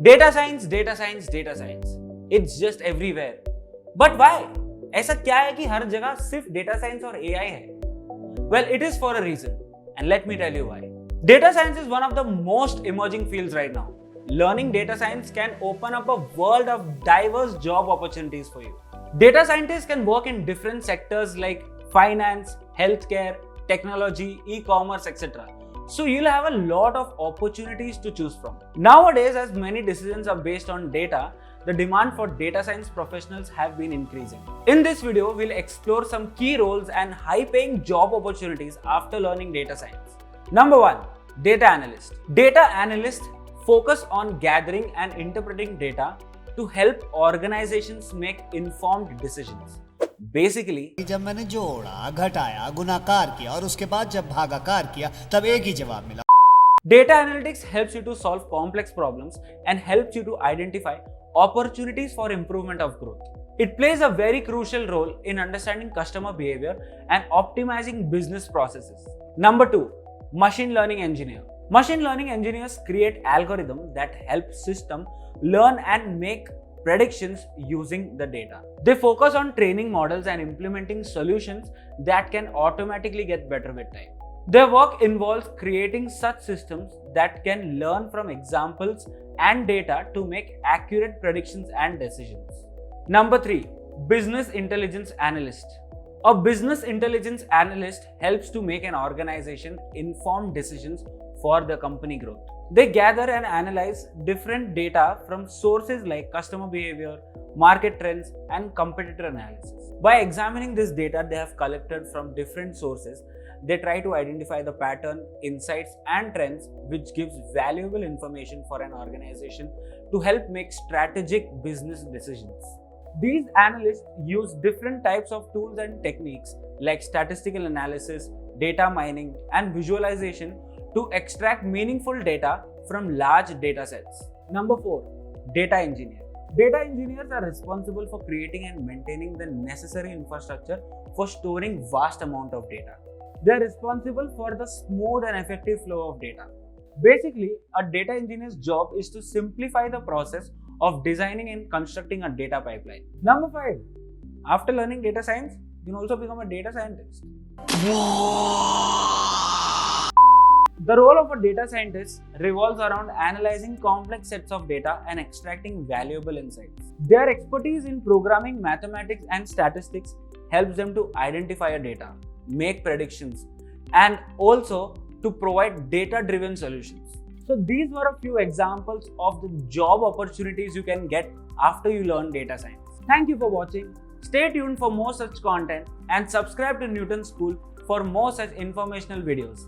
Data science, data science, data science. It's just everywhere. But why? ऐसा क्या है कि हर जगह सिर्फ data science और AI है? Well, it is for a reason, and let me tell you why. Data science is one of the most emerging fields right now. Learning data science can open up a world of diverse job opportunities for you. Data scientists can work in different sectors like finance, healthcare, technology, e-commerce, etc. So you'll have a lot of opportunities to choose from. Nowadays, as many decisions are based on data, the demand for data science professionals have been increasing. In this video, we'll explore some key roles and high-paying job opportunities after learning data science. Number 1. Data analyst. Data analysts focus on gathering and interpreting data to help organizations make informed decisions. Basically, जब मैंने जोड़ा, घटाया, गुणाकार किया और उसके बाद जब भागाकार किया तब एक ही जवाब मिला. Data analytics helps you to solve complex problems and helps you to identify opportunities for improvement of growth. It plays a very crucial role in understanding customer behavior and optimizing business processes. Number 2. Machine learning engineer. Machine learning engineers create algorithms that help systems learn and make predictions using the data. They focus on training models and implementing solutions that can automatically get better with time. Their work involves creating such systems that can learn from examples and data to make accurate predictions and decisions. Number 3. Business intelligence analyst. A business intelligence analyst helps to make an organization informed decisions for the company growth. They gather and analyze different data from sources like customer behavior, market trends, and competitor analysis. By examining this data they have collected from different sources, they try to identify the pattern, insights, and trends, which gives valuable information for an organization to help make strategic business decisions. These analysts use different types of tools and techniques like statistical analysis, data mining, and visualization to extract meaningful data from large data sets. Number 4. Data engineer. Data engineers are responsible for creating and maintaining the necessary infrastructure for storing vast amount of data. They are responsible for the smooth and effective flow of data. Basically, a data engineer's job is to simplify the process of designing and constructing a data pipeline. Number 5. After learning data science, you can also become a data scientist. The role of a data scientist revolves around analyzing complex sets of data and extracting valuable insights. Their expertise in programming, mathematics, and statistics helps them to identify data, make predictions, and also to provide data-driven solutions. So these were a few examples of the job opportunities you can get after you learn data science. Thank you for watching. Stay tuned for more such content and subscribe to Newton School for more such informational videos.